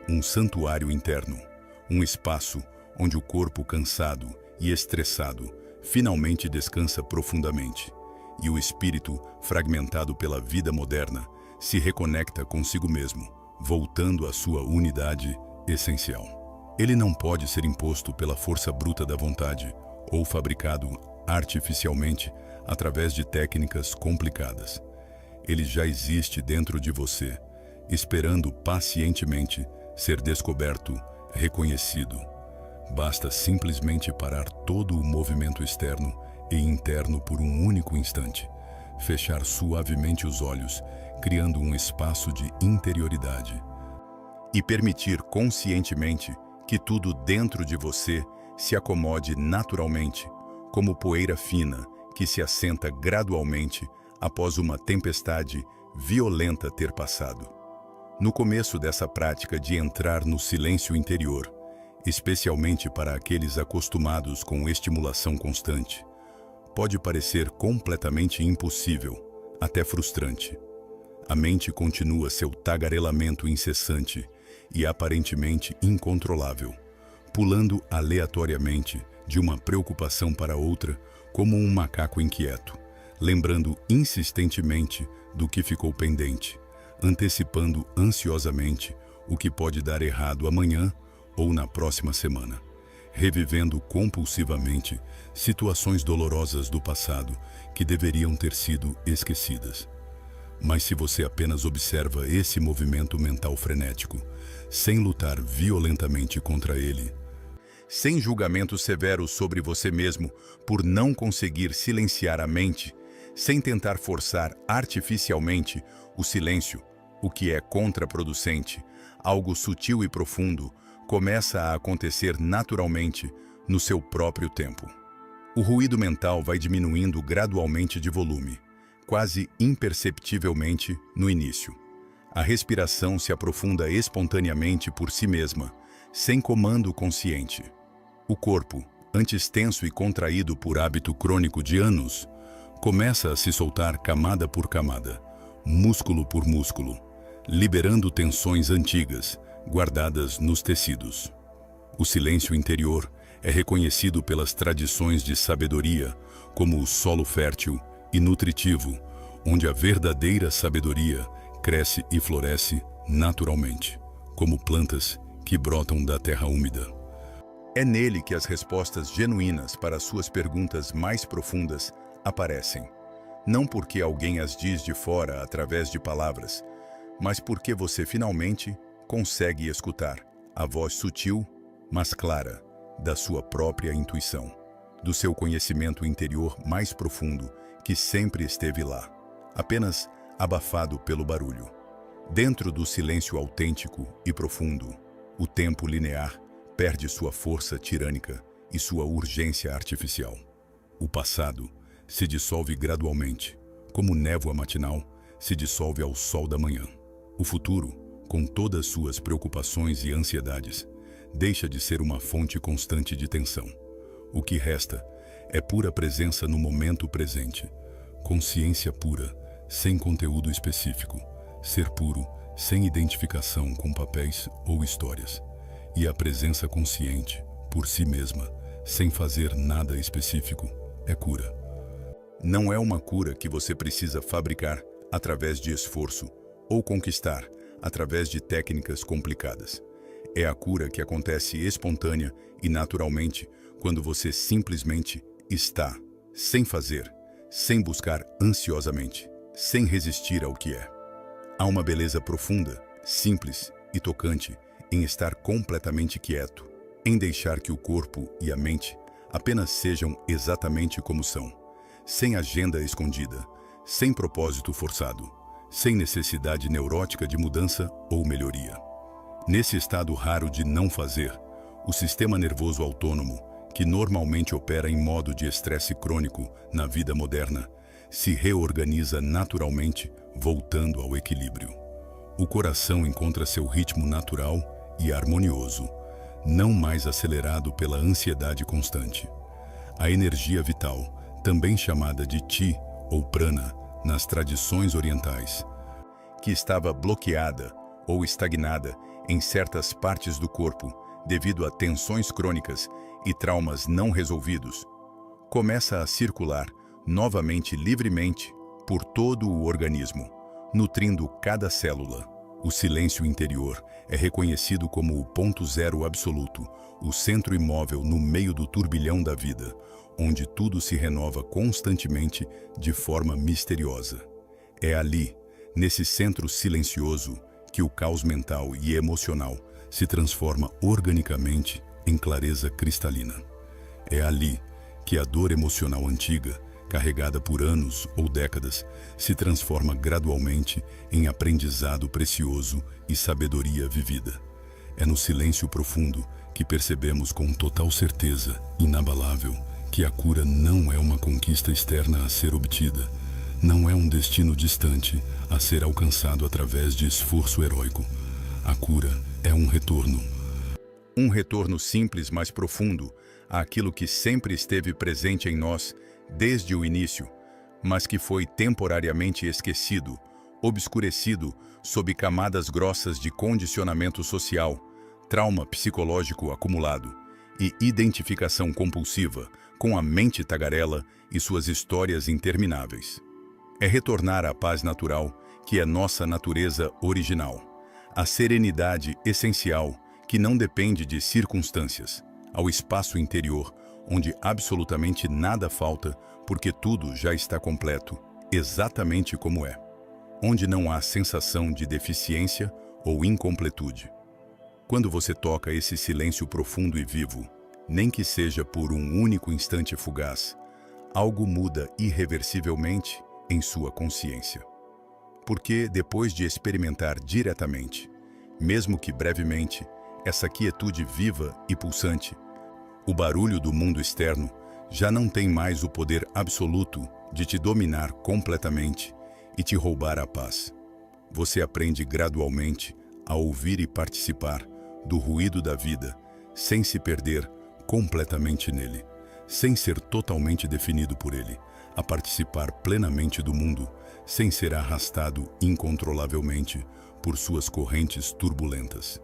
um santuário interno, um espaço onde o corpo cansado e estressado finalmente descansa profundamente, e o espírito, fragmentado pela vida moderna, se reconecta consigo mesmo, voltando à sua unidade essencial. Ele não pode ser imposto pela força bruta da vontade ou fabricado artificialmente através de técnicas complicadas. Ele já existe dentro de você, esperando pacientemente ser descoberto, reconhecido. Basta simplesmente parar todo o movimento externo e interno por um único instante, fechar suavemente os olhos, criando um espaço de interioridade, e permitir conscientemente que tudo dentro de você se acomode naturalmente, como poeira fina que se assenta gradualmente após uma tempestade violenta ter passado. No começo dessa prática de entrar no silêncio interior, especialmente para aqueles acostumados com estimulação constante, pode parecer completamente impossível, até frustrante. A mente continua seu tagarelamento incessante e aparentemente incontrolável, pulando aleatoriamente de uma preocupação para outra como um macaco inquieto, lembrando insistentemente do que ficou pendente, antecipando ansiosamente o que pode dar errado amanhã ou na próxima semana, revivendo compulsivamente situações dolorosas do passado que deveriam ter sido esquecidas. Mas se você apenas observa esse movimento mental frenético, sem lutar violentamente contra ele, sem julgamentos severos sobre você mesmo por não conseguir silenciar a mente, sem tentar forçar artificialmente o silêncio, o que é contraproducente, algo sutil e profundo, começa a acontecer naturalmente no seu próprio tempo. O ruído mental vai diminuindo gradualmente de volume, quase imperceptivelmente no início. A respiração se aprofunda espontaneamente por si mesma, sem comando consciente. O corpo, antes tenso e contraído por hábito crônico de anos, Começa a se soltar camada por camada, músculo por músculo, liberando tensões antigas, guardadas nos tecidos. O silêncio interior é reconhecido pelas tradições de sabedoria como o solo fértil e nutritivo, onde a verdadeira sabedoria cresce e floresce naturalmente, como plantas que brotam da terra úmida. É nele que as respostas genuínas para as suas perguntas mais profundas aparecem. Não porque alguém as diz de fora através de palavras, mas porque você finalmente consegue escutar a voz sutil, mas clara, da sua própria intuição, do seu conhecimento interior mais profundo que sempre esteve lá, apenas abafado pelo barulho. Dentro do silêncio autêntico e profundo, o tempo linear perde sua força tirânica e sua urgência artificial. O passado se dissolve gradualmente, como névoa matinal se dissolve ao sol da manhã. O futuro, com todas suas preocupações e ansiedades, deixa de ser uma fonte constante de tensão. O que resta é pura presença no momento presente, consciência pura, sem conteúdo específico, ser puro, sem identificação com papéis ou histórias, e a presença consciente, por si mesma, sem fazer nada específico, é cura. Não é uma cura que você precisa fabricar através de esforço ou conquistar através de técnicas complicadas. É a cura que acontece espontânea e naturalmente quando você simplesmente está, sem fazer, sem buscar ansiosamente, sem resistir ao que é. Há uma beleza profunda, simples e tocante em estar completamente quieto, em deixar que o corpo e a mente apenas sejam exatamente como são, sem agenda escondida, sem propósito forçado, sem necessidade neurótica de mudança ou melhoria. Nesse estado raro de não fazer, o sistema nervoso autônomo, que normalmente opera em modo de estresse crônico na vida moderna, se reorganiza naturalmente, voltando ao equilíbrio. O coração encontra seu ritmo natural e harmonioso, não mais acelerado pela ansiedade constante. A energia vital, também chamada de Chi ou Prana nas tradições orientais, que estava bloqueada ou estagnada em certas partes do corpo devido a tensões crônicas e traumas não resolvidos, começa a circular novamente livremente por todo o organismo, nutrindo cada célula. O silêncio interior é reconhecido como o ponto zero absoluto, o centro imóvel no meio do turbilhão da vida, onde tudo se renova constantemente de forma misteriosa. É ali, nesse centro silencioso, que o caos mental e emocional se transforma organicamente em clareza cristalina. É ali que a dor emocional antiga, carregada por anos ou décadas, se transforma gradualmente em aprendizado precioso e sabedoria vivida. É no silêncio profundo que percebemos com total certeza, inabalável, que a cura não é uma conquista externa a ser obtida, não é um destino distante a ser alcançado através de esforço heróico. A cura é um retorno. Um retorno simples, mas profundo, àquilo que sempre esteve presente em nós desde o início, mas que foi temporariamente esquecido, obscurecido sob camadas grossas de condicionamento social, trauma psicológico acumulado e identificação compulsiva com a mente tagarela e suas histórias intermináveis. É retornar à paz natural, que é nossa natureza original, à serenidade essencial, que não depende de circunstâncias, ao espaço interior, onde absolutamente nada falta, porque tudo já está completo, exatamente como é, onde não há sensação de deficiência ou incompletude. Quando você toca esse silêncio profundo e vivo, nem que seja por um único instante fugaz, algo muda irreversivelmente em sua consciência. Porque depois de experimentar diretamente, mesmo que brevemente, essa quietude viva e pulsante, o barulho do mundo externo já não tem mais o poder absoluto de te dominar completamente e te roubar a paz. Você aprende gradualmente a ouvir e participar do ruído da vida, sem se perder completamente nele, sem ser totalmente definido por ele, a participar plenamente do mundo, sem ser arrastado incontrolavelmente por suas correntes turbulentas.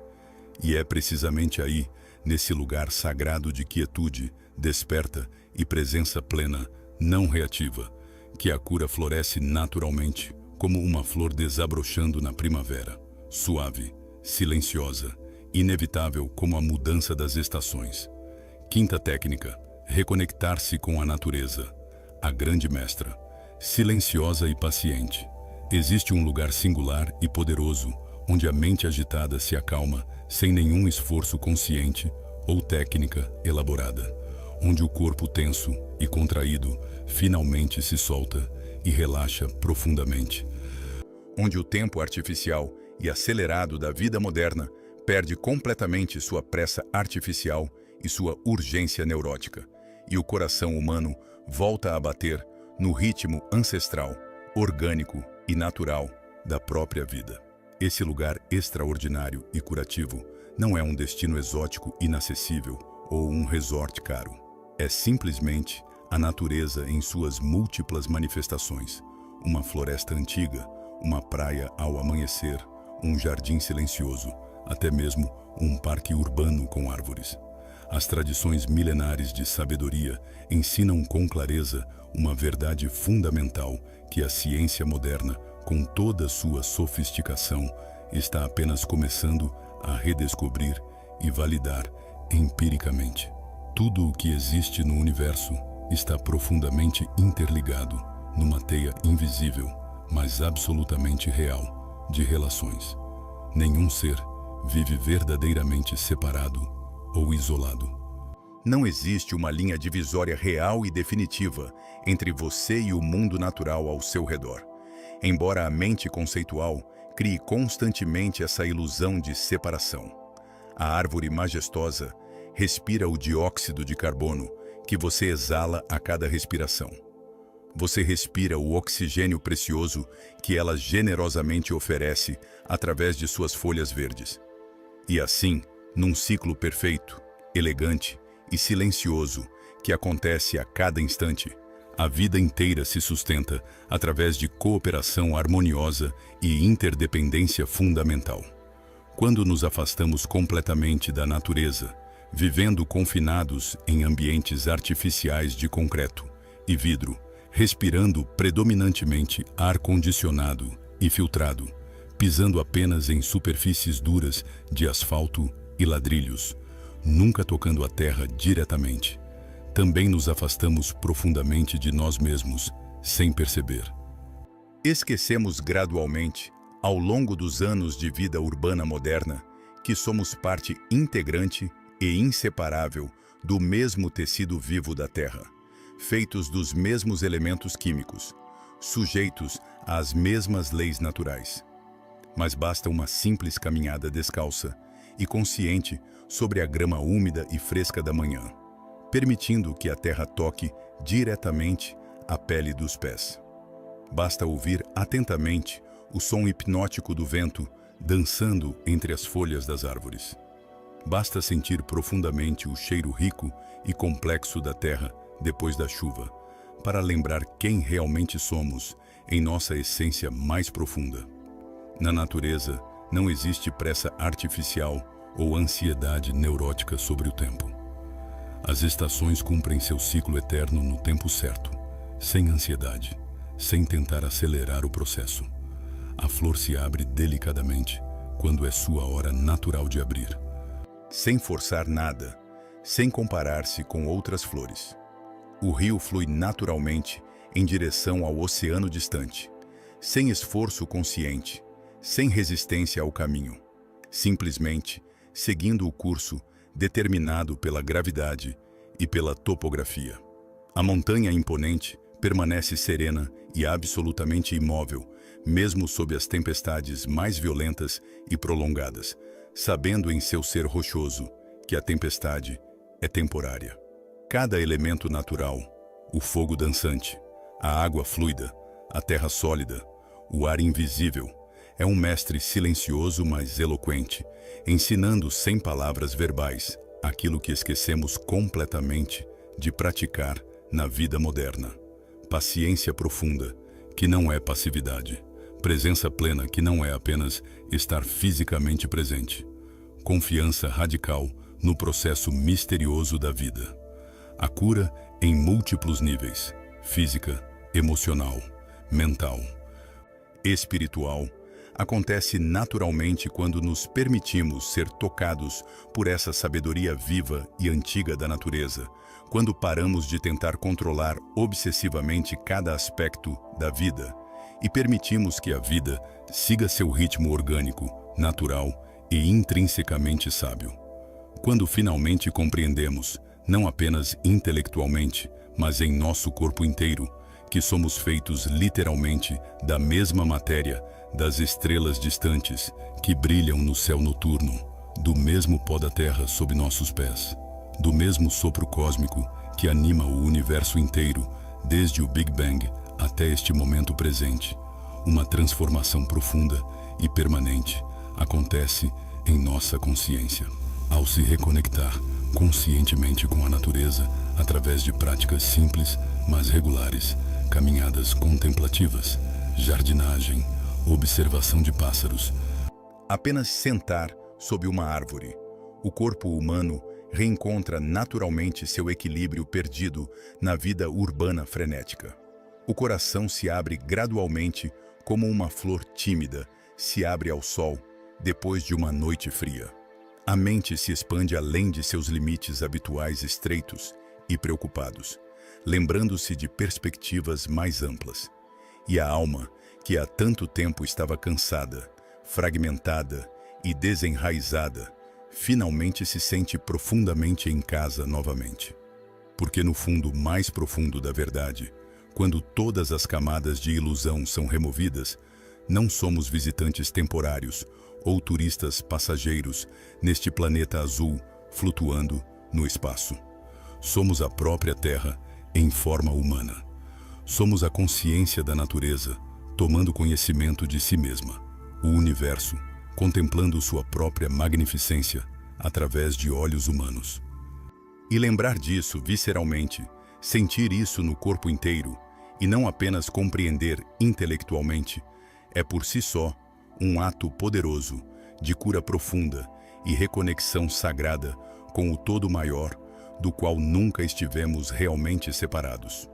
E é precisamente aí, nesse lugar sagrado de quietude, desperta e presença plena, não reativa, que a cura floresce naturalmente, como uma flor desabrochando na primavera, suave, silenciosa, inevitável como a mudança das estações. Quinta técnica: reconectar-se com a natureza. A grande mestra, silenciosa e paciente. Existe um lugar singular e poderoso, onde a mente agitada se acalma sem nenhum esforço consciente ou técnica elaborada, onde o corpo tenso e contraído finalmente se solta e relaxa profundamente, onde o tempo artificial e acelerado da vida moderna perde completamente sua pressa artificial e sua urgência neurótica, e o coração humano volta a bater no ritmo ancestral, orgânico e natural da própria vida. Esse lugar extraordinário e curativo não é um destino exótico inacessível ou um resort caro. É simplesmente a natureza em suas múltiplas manifestações. Uma floresta antiga, uma praia ao amanhecer, um jardim silencioso, até mesmo um parque urbano com árvores. As tradições milenares de sabedoria ensinam com clareza uma verdade fundamental que a ciência moderna, com toda sua sofisticação, está apenas começando a redescobrir e validar empiricamente. Tudo o que existe no universo está profundamente interligado numa teia invisível, mas absolutamente real, de relações. Nenhum ser vive verdadeiramente separado ou isolado. Não existe uma linha divisória real e definitiva entre você e o mundo natural ao seu redor. Embora a mente conceitual crie constantemente essa ilusão de separação. A árvore majestosa respira o dióxido de carbono que você exala a cada respiração. Você respira o oxigênio precioso que ela generosamente oferece através de suas folhas verdes. E assim, num ciclo perfeito, elegante e silencioso que acontece a cada instante, a vida inteira se sustenta através de cooperação harmoniosa e interdependência fundamental. Quando nos afastamos completamente da natureza, vivendo confinados em ambientes artificiais de concreto e vidro, respirando predominantemente ar condicionado e filtrado, pisando apenas em superfícies duras de asfalto e ladrilhos, nunca tocando a terra diretamente, também nos afastamos profundamente de nós mesmos, sem perceber. Esquecemos gradualmente, ao longo dos anos de vida urbana moderna, que somos parte integrante e inseparável do mesmo tecido vivo da Terra, feitos dos mesmos elementos químicos, sujeitos às mesmas leis naturais. Mas basta uma simples caminhada descalça e consciente sobre a grama úmida e fresca da manhã, permitindo que a terra toque diretamente a pele dos pés. Basta ouvir atentamente o som hipnótico do vento dançando entre as folhas das árvores. Basta sentir profundamente o cheiro rico e complexo da terra depois da chuva, para lembrar quem realmente somos em nossa essência mais profunda. Na natureza, não existe pressa artificial ou ansiedade neurótica sobre o tempo. As estações cumprem seu ciclo eterno no tempo certo, sem ansiedade, sem tentar acelerar o processo. A flor se abre delicadamente quando é sua hora natural de abrir, sem forçar nada, sem comparar-se com outras flores. O rio flui naturalmente em direção ao oceano distante, sem esforço consciente, sem resistência ao caminho, simplesmente seguindo o curso determinado pela gravidade e pela topografia. A montanha imponente permanece serena e absolutamente imóvel, mesmo sob as tempestades mais violentas e prolongadas, sabendo em seu ser rochoso que a tempestade é temporária. Cada elemento natural, o fogo dançante, a água fluida, a terra sólida, o ar invisível, é um mestre silencioso mas eloquente, ensinando sem palavras verbais aquilo que esquecemos completamente de praticar na vida moderna: paciência profunda, que não é passividade, presença plena, que não é apenas estar fisicamente presente, confiança radical no processo misterioso da vida. A cura em múltiplos níveis: física, emocional, mental, espiritual, acontece naturalmente quando nos permitimos ser tocados por essa sabedoria viva e antiga da natureza, quando paramos de tentar controlar obsessivamente cada aspecto da vida e permitimos que a vida siga seu ritmo orgânico, natural e intrinsecamente sábio. Quando finalmente compreendemos, não apenas intelectualmente, mas em nosso corpo inteiro, que somos feitos literalmente da mesma matéria das estrelas distantes que brilham no céu noturno, do mesmo pó da terra sob nossos pés, do mesmo sopro cósmico que anima o universo inteiro, desde o Big Bang até este momento presente. Uma transformação profunda e permanente acontece em nossa consciência. Ao se reconectar conscientemente com a natureza através de práticas simples, mas regulares, caminhadas contemplativas, jardinagem, observação de pássaros. Apenas sentar sob uma árvore, o corpo humano reencontra naturalmente seu equilíbrio perdido na vida urbana frenética. O coração se abre gradualmente como uma flor tímida se abre ao sol depois de uma noite fria. A mente se expande além de seus limites habituais estreitos e preocupados, lembrando-se de perspectivas mais amplas. E a alma, que há tanto tempo estava cansada, fragmentada e desenraizada, finalmente se sente profundamente em casa novamente. Porque no fundo mais profundo da verdade, quando todas as camadas de ilusão são removidas, não somos visitantes temporários ou turistas passageiros neste planeta azul flutuando no espaço. Somos a própria Terra em forma humana. Somos a consciência da natureza, tomando conhecimento de si mesma, o universo, contemplando sua própria magnificência através de olhos humanos. E lembrar disso visceralmente, sentir isso no corpo inteiro, e não apenas compreender intelectualmente, é por si só um ato poderoso de cura profunda e reconexão sagrada com o todo maior, do qual nunca estivemos realmente separados.